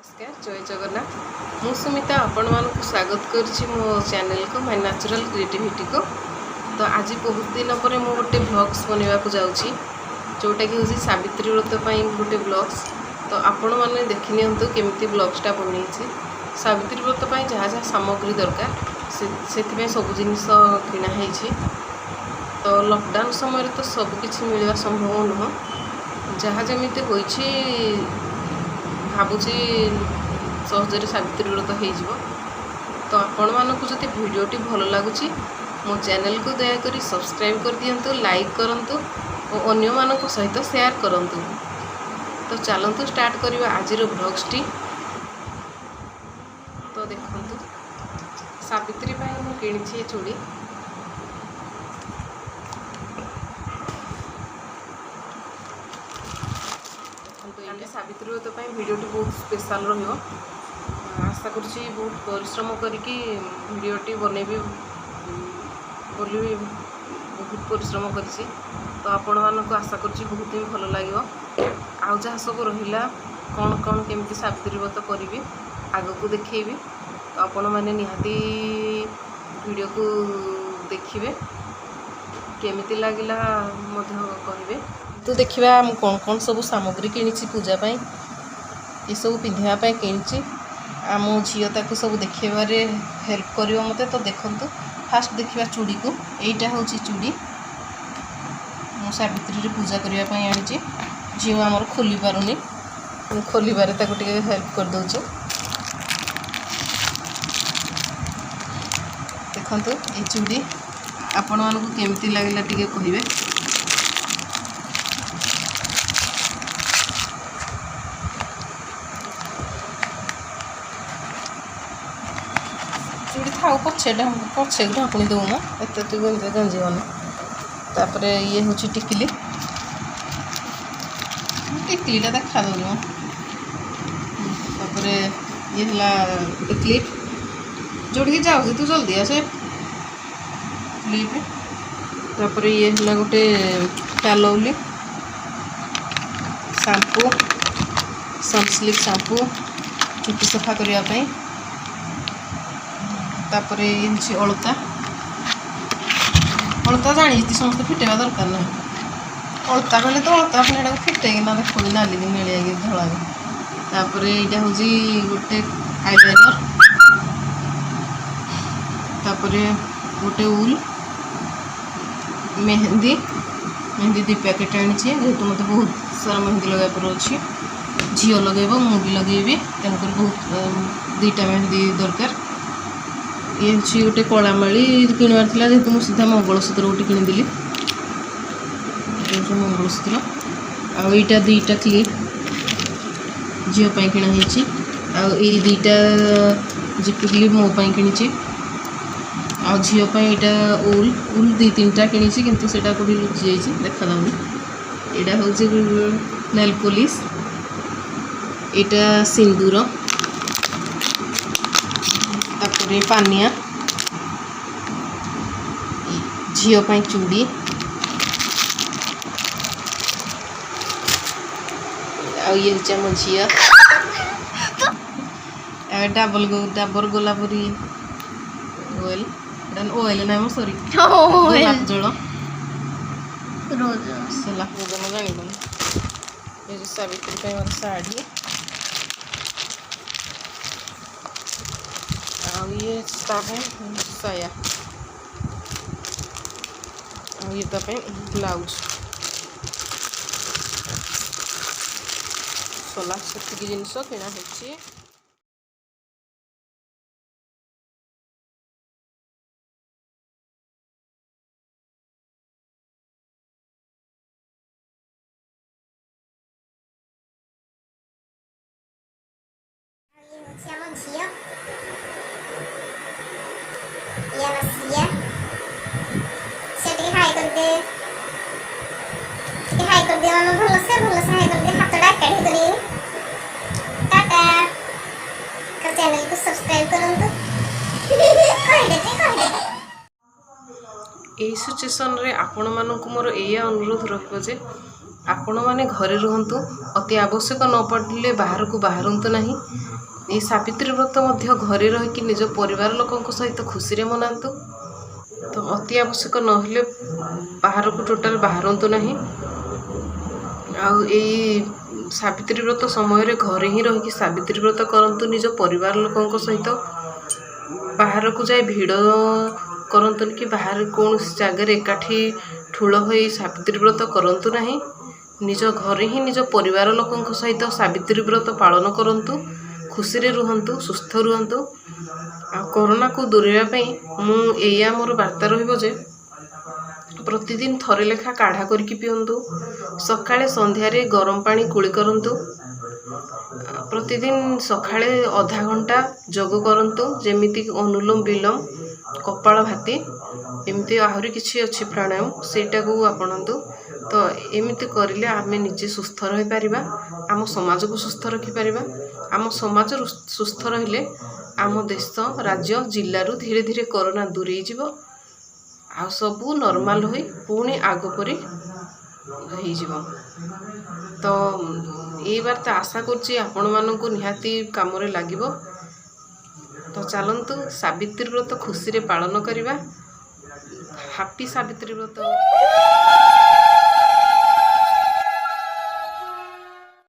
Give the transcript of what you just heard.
नमस्कार जय जगन्नाथ। मु सुमिता आपण मानक स्वागत करछि मो चैनल को माय नेचुरल क्रिएटिविटी को। तो आज बहुत दिन पर मु गोटे ब्लॉग्स बनवा को जाउछि जोटा कि होछि सावित्री व्रत पई गोटे ब्लॉग्स। तो आपण माने देखि नियंतु केमिति ब्लॉग्सटा बनैछि। सावित्री व्रत पई जहाँ जहाँ सामग्री दरकार सेति में सब जिनिस किना हैछि। तो लॉकडाउन समय तो सब किछि मिलवा संभव नुह, जहाँ जमिति होइछि भावुची सहजरे सावित्री व्रत हो। तो आपण मानक जदि वीडियोटी भल लगुच मो चैनल को दयाकोरी सब्सक्राइब कर दियंतु, लाइक करंतु और अन्य मानक सहित शेयर करंतु। तो चलंतु स्टार्ट करिवा आजिर ब्लॉग्सटी। तो देखंतु सावित्री पाई मु किनिछि चूड़ी। सावित्री व्रत पर वीडियोटी बहुत स्पेशल रही। आशा करुँच बहुत परिश्रम करके वीडियोटी बनैबी बोली बहुत परिश्रम करी। तो आपण मानक आशा करुँच बहुत ही भल लगे। आउ जहाँ सब रहा कौन कौन केमती सावित्री व्रत करी आग को देखी। तो आपण मैंने निहाती वीडियो को देखिए केमिति लागिला कहे। तो देखिए कौन कौन सब सामग्री किणी पूजा पाई ये सब पिंधापी किणी। आम झील ताकू सब देखेबारे हेल्प कर मते। तो देखंतु फास्ट देखिबा चूड़ी को। एटा हूँ चूड़ी मु सावित्री पूजा करने आनी। झील आमर खोली पारुनी, खोलबारे ताकू टिके हेल्प कर दउछु। देखंतु ए चूड़ी आपण मानकु केमती लागिला टिके कहिबे। चूड़ी थाउ पछे ढाकुणी दौन एत गंजीवन। तापर ये हूँ टिकली, टिकलीटा देखा दौन। तापर ये है क्लिप जोड़ी जाऊँ तू जल्दी आसे क्लिप। तापर ये है गोटे टालौली शैम्पू, सनसिल्क शैम्पू चुटी सफा करने। तापर ये हूँ अलता। अलता जानी समस्त फिटेवा दरकार ना। अलता कहले तो अलता अपने फिटेकिना देखो नाली मिलिया धड़ा। तापर यहाँ हूँ गोटे आईलाइनर। तापर गोटे उल मेहंदी दी पैकेट आनी। जेहेतु मत बहुत सारा मेहंदी लगे पर अच्छी झील लगे मु भी लगे तेणुकर बहुत दीटा मेहंदी दरकार। ये हूँ गोटे कलामाली किणवार था जेहेतु मुझे सीधा मंगलसूत्र गोटे किनीदेली। मंगलसूत्र आईटा दीटा क्लिप झील किणाही। आई दीटा जिपी क्लिप मोपाई किणी। आ झील यहाँ उल उल दी तीन टा किणी किंतु सेटा को लुचि जाइए देखा दाऊनी। यहाँ हूँ नेल पॉलिश, यहाँ सिंदूर, तापर पानिया, झील चूड़ी, ये हूँ आम झील डाबर गोलापरी ऑयल ऑयल ना मो सॉरी गोलाप जल सला जान ये सावित्री साड़ी। ये साया ये ब्लाउज सला से जिनस किणा है। Siamo zio e alla sia ସେଠି ହାଇ କରିଦେ ଆମେ ଭଲସେ ହାଇ କରିଦେ ହାତଟା ଏକାଠି କରି ଟାଟା। ଚ୍ୟାନେଲକୁ ସବସ୍କ୍ରାଇବ କରନ୍ତୁ। यही सिचुएसन रे आपण मानक मोर एया अनुरोध रखिबो जे आपण माने घरे रहंतु, अति आवश्यक न पड़िले बाहर को बाहरंतु नहीं। এই ସାବିତ୍ରୀ ବ୍ରତ ମଧ୍ୟ ଘରେ ରହିକି ନିଜ ପରିବାର ଲୋକଙ୍କ ସହିତ ଖୁସିରେ ମନାନ୍ତୁ। ତ ଅତି ଆବଶ୍ୟକ ନହେଲେ ବାହାରକୁ ଟୋଟାଲ ବାହାରନ୍ତୁ ନାହିଁ। ଆଉ ଏଇ ସାବିତ୍ରୀ ବ୍ରତ ସମୟରେ ଘରେ ହିଁ ରହିକି ସାବିତ୍ରୀ ବ୍ରତ କରନ୍ତୁ ନିଜ ପରିବାର ଲୋକଙ୍କ ସହିତ। ବାହାରକୁ ଯାଇ ଭିଡ଼ କରନ୍ତୁନି କି ବାହାରେ କୌଣସି ଜାଗାରେ ଏକାଠି ଠୁଳ ହୋଇ ସାବିତ୍ରୀ ବ୍ରତ କରନ୍ତୁ ନାହିଁ। ନିଜ ଘରେ ହିଁ ନିଜ ପରିବାର ଲୋକଙ୍କ ସହିତ ସାବିତ୍ରୀ ବ୍ରତ ପାଳନ କରନ୍ତୁ। ଖୁସିରେ ରୁହନ୍ତୁ, ସୁସ୍ଥ ରୁହନ୍ତୁ। ଆଉ କରୋନାକୁ ଦୂରେଇବା ପାଇଁ ଏଇଆ ମୋର ବାର୍ତ୍ତା ରହିବ ଯେ ପ୍ରତିଦିନ ଥରେ ଲେଖା କାଢ଼ା କରିକି ପିଅନ୍ତୁ। ସକାଳେ ସନ୍ଧ୍ୟାରେ ଗରମ ପାଣି କୁଳି କରନ୍ତୁ। ପ୍ରତିଦିନ ସକାଳେ ଅଧା ଘଣ୍ଟା ଯୋଗ କରନ୍ତୁ, ଯେମିତି ଅନୁଲୋମ ବିଲୋମ, କପାଳ ଭାତି, ଏମିତି ଆହୁରି କିଛି ଅଛି ପ୍ରାଣାୟାମ, ସେଇଟାକୁ ଆପଣାନ୍ତୁ। ତ ଏମିତି କରିଲେ ଆମେ ନିଜେ ସୁସ୍ଥ ରହିପାରିବା, ଆମ ସମାଜକୁ ସୁସ୍ଥ ରଖିପାରିବା। ଆମ ସମାଜ ସୁସ୍ଥ ରହିଲେ ଆମ ଦେଶ, ରାଜ୍ୟ, ଜିଲ୍ଲାରୁ ଧୀରେ ଧୀରେ କରୋନା ଦୂରେଇ ଯିବ। ଆଉ ସବୁ ନର୍ମାଲ ହୋଇ ପୁଣି ଆଗ ପରି ହେଇଯିବ। ତ ଏଇ ବାର୍ତ୍ତା ଆଶା କରୁଛି ଆପଣମାନଙ୍କୁ ନିହାତି କାମରେ ଲାଗିବ। ତ ଚାଲନ୍ତୁ ସାବିତ୍ରୀ ବ୍ରତ ଖୁସିରେ ପାଳନ କରିବା। ହାପି ସାବିତ୍ରୀ ବ୍ରତ।